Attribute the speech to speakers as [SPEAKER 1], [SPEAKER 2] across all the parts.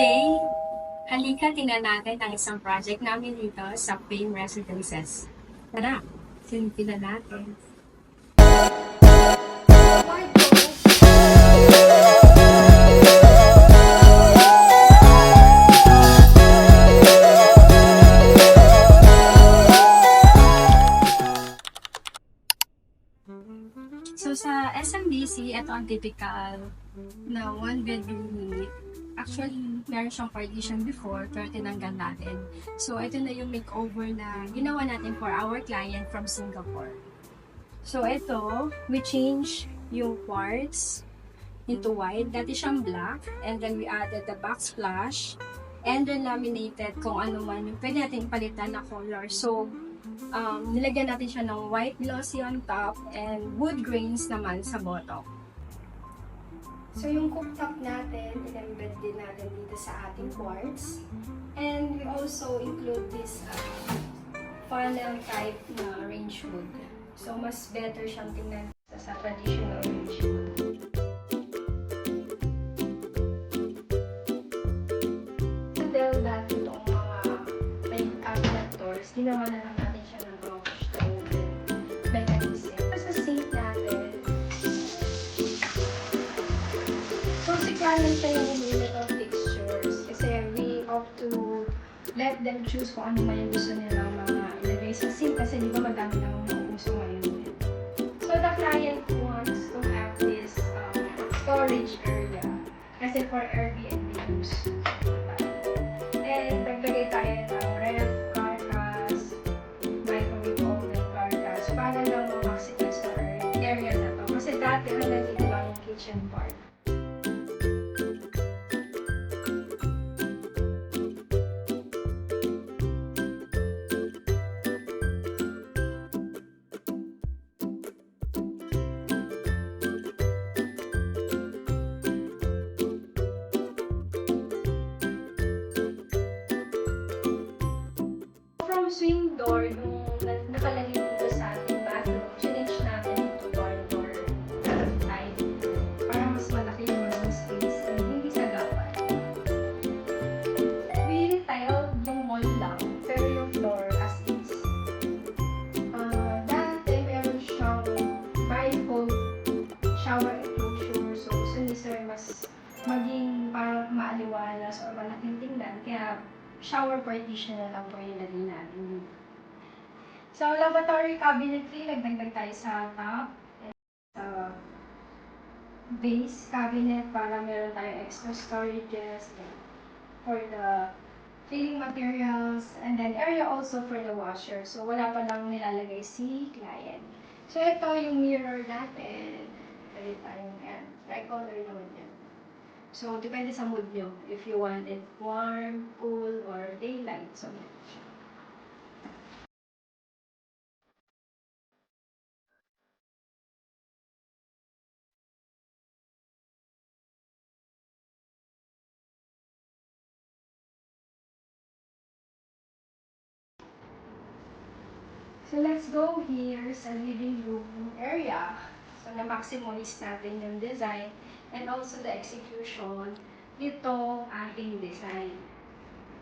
[SPEAKER 1] Today, halika tingnan natin ang isang project namin dito sa Fame Residences. Tara, sinipilan natin. So sa SMBC, ito ang typical na one bedroom unit. Actually, meron siyang partition before, pero tinanggal natin. So ito na yung makeover na ginawa natin for our client from Singapore. So ito, we change yung quartz into white. Dati siyang black, and then we added the backsplash, and then laminated kung ano man yung pwede natin palitan na color. So, nilagyan natin siya ng white glossy on top and wood grains naman sa bottom. So yung cooktop natin, in-embed din natin dito sa ating quartz. And we also include this funnel type na range wood. So mas better siyang tingnan sa traditional range wood. Dahil dati itong mga may cabinet doors, ginawa na lang natin siya ng rubber stone mechanism. Sa sink natin, konsekwenteng siya yung unit of textures kasi we opt to let them choose kung ano man yung gusto nilang mga ilagay sa sink kasi di ba madami lang gusto ngayon. So the client wants to have this storage area kasi for Airbnb use. And naglagay tayo ng ref, carcass, microwave oven, carcass para lang ma-maximize sa area na to. Kasi dati hanggang dito lang yung kitchen part. From swing door, yung nakalagay dito sa ating bathroom, change natin ito barn door type para mas malaki yung room space and hindi sagapan. We tiled yung wall lang, pero yung floor as is. Dati meron siyang bifold shower enclosure, so gusto ni sir mas maging parang maaliwalas o malaking tingnan, kaya shower partition na lang po yung lagay natin. So, lavatory cabinetry, nagdagdag tayo sa top. And sa base cabinet para meron tayong extra storages for the filling materials. And then area also for the washer. So, wala pa lang nilalagay si client. So, ito yung mirror natin. Pwede tayong tricolor naman yan. So, depende sa mood nyo. If you want it warm, cool, or daylight. So, let's go here sa living room area. So, na-maximize natin yung design and also the execution nitong ating design.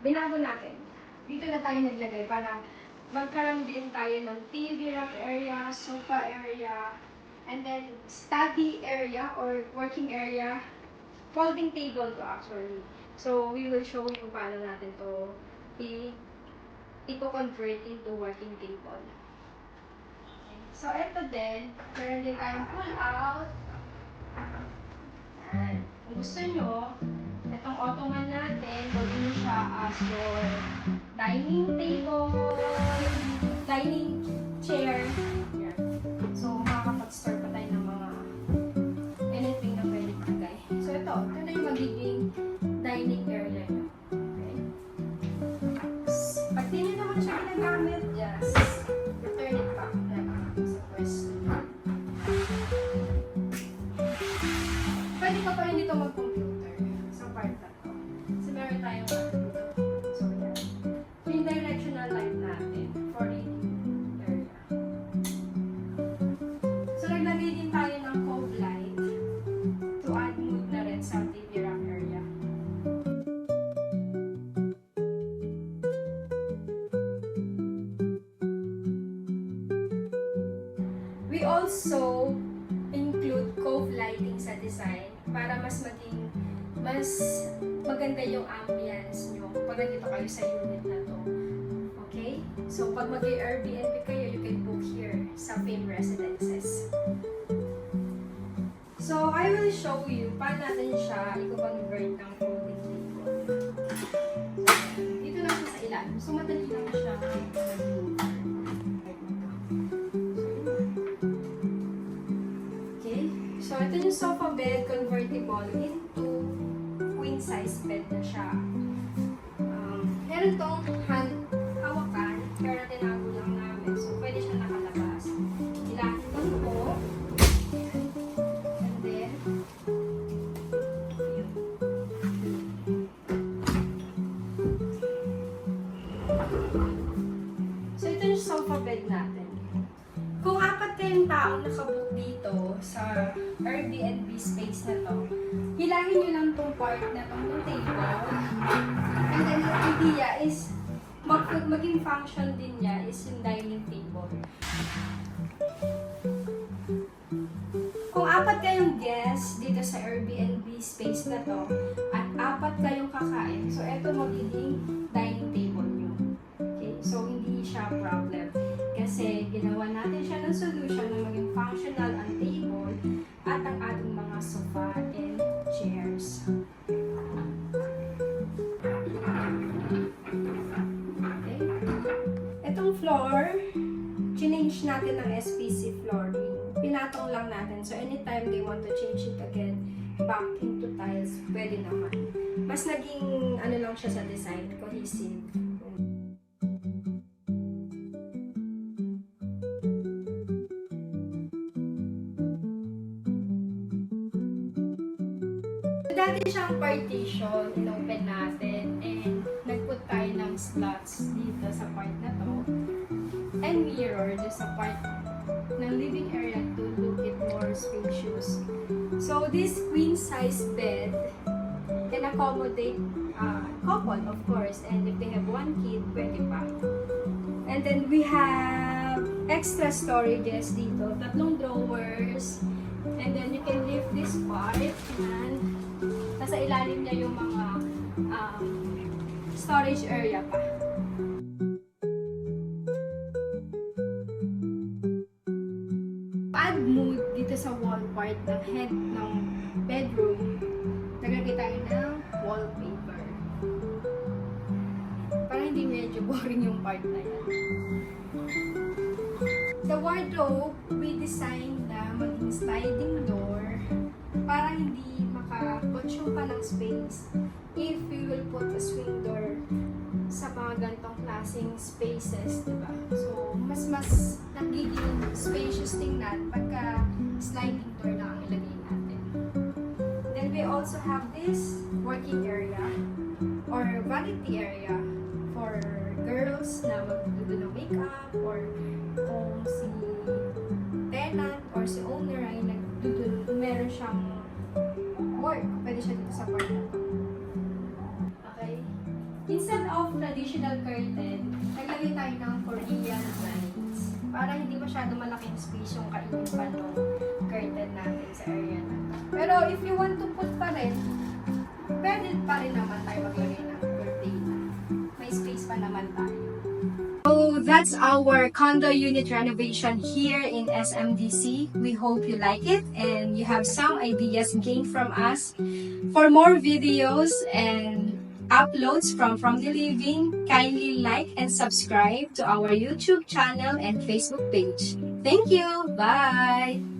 [SPEAKER 1] Binago natin. Dito na tayo naglagay para magkaroon din tayo ng TV rack area, sofa area, and then study area or working area, folding table to actually. So, we will show you paano natin to i-convert into working table. So, ito din, meron din tayong pull out. Yan. Kung gusto nyo, itong ottoman natin, gawin nyo siya as your dining table, dining chair. Yan. So, makakapag-store pa tayo ng mga anything na pwede magay. So, ito na yung magiging dining area nyo. Okay? Pag di nyo naman siya ginagamit, just return it back sa pwesto. Pwede ka pa rin dito mag-computer sa part na to. Kasi meron tayong so, yan. Yung directional light natin for reading area. So, naglagay din tayo ng cove light to add mood na rin sa TV rack area. We also include cove lighting sa design para mas maganda yung ambience nyo pag nandito kayo sa unit na to. Okay? So, pag mag-Airbnb kayo, you can book here sa Fame Residences. So, I will show you paano natin siya i-convert ng folding table. So, dito lang siya sa ilalim. So, madali lang siya mag-maneuver. Okay? So, ito yung sofa bed convertible into queen size bed na siya. Meron tong hawakan, pero tinago lang namin. So, pwede siya nakalabas. Ilahin lang po. And then, yun. So, ito yung sofa bed natin. Kung apat kayong taong nakabook dito sa Airbnb space na to, hilahin nyo lang tong part na tong table. And then, the idea is, maging function din niya is yung dining table. Kung apat kayong guests dito sa Airbnb space na to, at apat kayong kakain, so eto magiging dining table nyo. Okay? So, hindi siya problem. Kasi ginawa natin siya ng solution na maging functional ang table at ang ating mga sofa and chairs. Okay. Itong floor, change natin ng SPC flooring. Pinatong lang natin. So, anytime they want to change it again back into tiles, pwede naman. Mas naging, ano lang siya sa design, cohesive. Dati siyang partition, inopen natin, and nagput tayo ng slots dito sa part na to, and mirror dito sa part ng living area to look it more spacious. So, this queen size bed can accommodate couple, of course, and if they have one kid, pwede pa. And then, we have extra storages dito, 3 drawers, and then you can lift this part, and nasa ilalim niya yung mga storage area pa. Add mood dito sa wall part ng head ng bedroom. Naglagay tayo ng wallpaper. Para hindi medyo boring yung part na yan. The wardrobe, we designed na maging sliding door para hindi maka-consume pa ng space if we will put a swing door sa mga ganitong klaseng spaces, diba? So, mas nagiging spacious tingnan pagka sliding door na ang ilagay natin. Then, we also have this working area or vanity area for girls na magdudo ng makeup, or kung si tenant or si owner ay nagdudo, meron siyang work, pwede siya dito sa part na to. Okay? Instead of traditional curtain, naglagay tayo ng Korean blinds para hindi masyado malaking space yung kainin pa ng curtain natin sa area na to. Pero if you want to put pa rin, pwede pa rin naman tayo maglagay ng curtain. May space pa naman tayo. So that's our condo unit renovation here in SMDC. We hope you like it and you have some ideas gained from us. For more videos and uploads from the Living, kindly like and subscribe to our YouTube channel and Facebook page. Thank you. Bye.